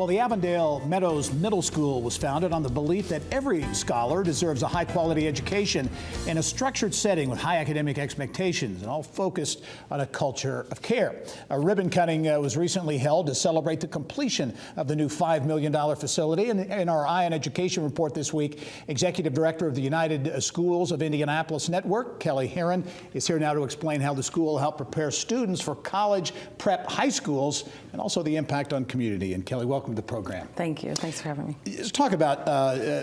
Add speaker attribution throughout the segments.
Speaker 1: Well, the Avondale Meadows Middle School was founded on the belief that every scholar deserves a high-quality education in a structured setting with high academic expectations, and all focused on a culture of care. A ribbon cutting was recently held to celebrate the completion of the new $5 million facility. And in our Eye on Education report this week, Executive Director of the United Schools of Indianapolis Network, Kelly Herron, is here now to explain how the school helped prepare students for college prep high schools and also the impact on community. And Kelly, welcome to the program.
Speaker 2: Thank you. Thanks for having me.
Speaker 1: Let's talk about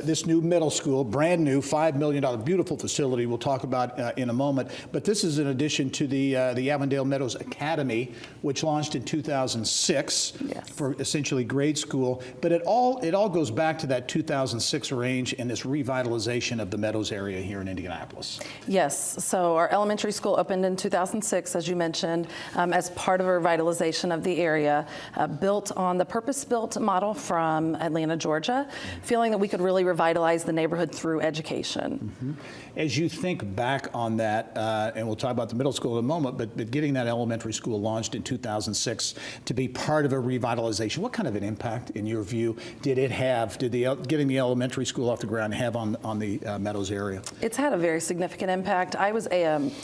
Speaker 1: this new middle school, brand new, $5 million, beautiful facility we'll talk about in a moment. But this is in addition to the Avondale Meadows Academy, which launched in 2006 for essentially grade school. But it all goes back to that 2006 range and this revitalization of the Meadows area here in Indianapolis.
Speaker 2: Yes. So our elementary school opened in 2006, as you mentioned, as part of a revitalization of the area, built on the purpose-built model from Atlanta, Georgia, feeling that we could really revitalize the neighborhood through education.
Speaker 1: Mm-hmm. As you think back on that, and we'll talk about the middle school in a moment, but getting that elementary school launched in 2006 to be part of a revitalization, what kind of an impact, in your view, did it have, getting the elementary school off the ground have on the Meadows area?
Speaker 2: It's had a very significant impact. I was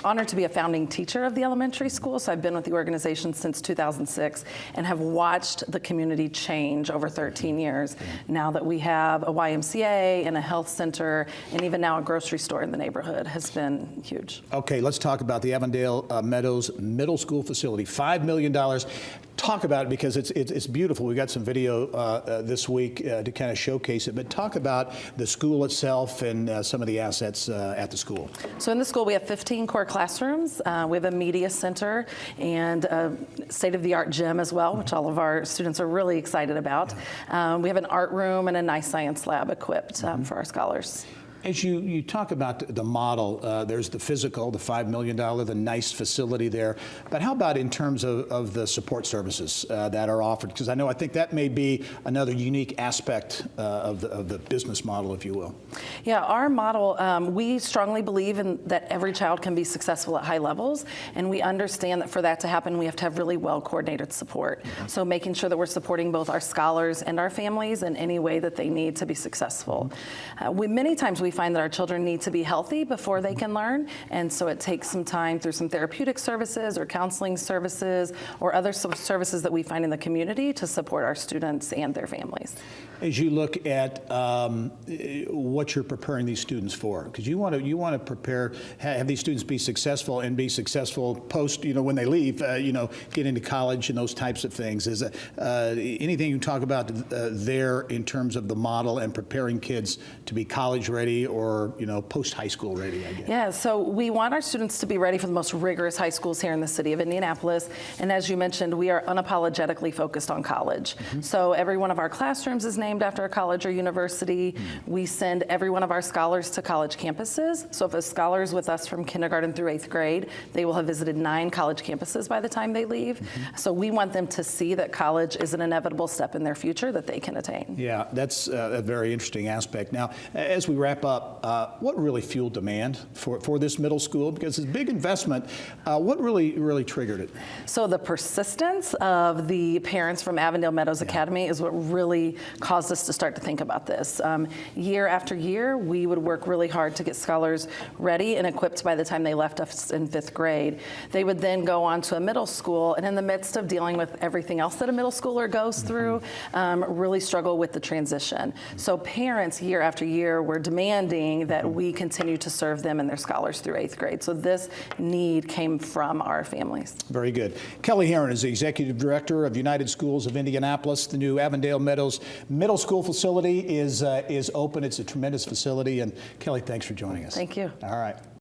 Speaker 2: honored to be a founding teacher of the elementary school, so I've been with the organization since 2006 and have watched the community change over 13 years. Now that we have a YMCA and a health center and even now a grocery store in the neighborhood has been huge. Okay,
Speaker 1: let's talk about the Avondale Meadows Middle School facility. $5 million. Talk about it because it's beautiful. We got some video this week to kind of showcase it, but talk about the school itself and some of the assets at the school.
Speaker 2: So in the school we have 15 core classrooms. We have a media center and a state-of-the-art gym as well, which all of our students are really excited about. We have an art room and a nice science lab equipped for our scholars.
Speaker 1: As you talk about the model, there's the physical, the $5 million, the nice facility there. But how about in terms of the support services that are offered? Because I think that may be another unique aspect of the business model, if you will.
Speaker 2: Yeah, our model, we strongly believe that every child can be successful at high levels. And we understand that for that to happen, we have to have really well-coordinated support. So making sure that we're supporting both our scholars and our families in any way that they need to be successful. Many times we find that our children need to be healthy before they can learn, and so it takes some time through some therapeutic services or counseling services or other services that we find in the community to support our students and their families.
Speaker 1: As you look at what you're preparing these students for, because you want to prepare, have these students be successful and be successful post, when they leave, get into college and those types of things. Is anything you can talk about there in terms of the model and preparing kids to be college ready or post high school ready, I guess?
Speaker 2: Yeah, so we want our students to be ready for the most rigorous high schools here in the city of Indianapolis. And as you mentioned, we are unapologetically focused on college. So every one of our classrooms is named after a college or university. We send every one of our scholars to college campuses. So if a scholar is with us from kindergarten through 8th grade, they will have visited 9 college campuses by the time they leave. So we want them to see that college is an inevitable step in their future that they can attain.
Speaker 1: Yeah, that's a very interesting aspect. Now, as we wrap up, what really fueled demand for this middle school? Because it's a big investment. What really triggered it?
Speaker 2: So the persistence of the parents from Avondale Meadows Academy is what really caused us to start to think about this. Year after year, we would work really hard to get scholars ready and equipped by the time they left us in 5th grade. They would then go on to a middle school, and in the midst of dealing with everything else that a middle schooler goes through, really struggle with the transition. So parents, year after year, were demanding that we continue to serve them and their scholars through 8th grade. So this need came from our families.
Speaker 1: Very good. Kelly Herron is the Executive Director of United Schools of Indianapolis. The new Avondale Meadows Middle School facility is open. It's a tremendous facility. And Kelly, thanks for joining us.
Speaker 2: Thank you.
Speaker 1: All right.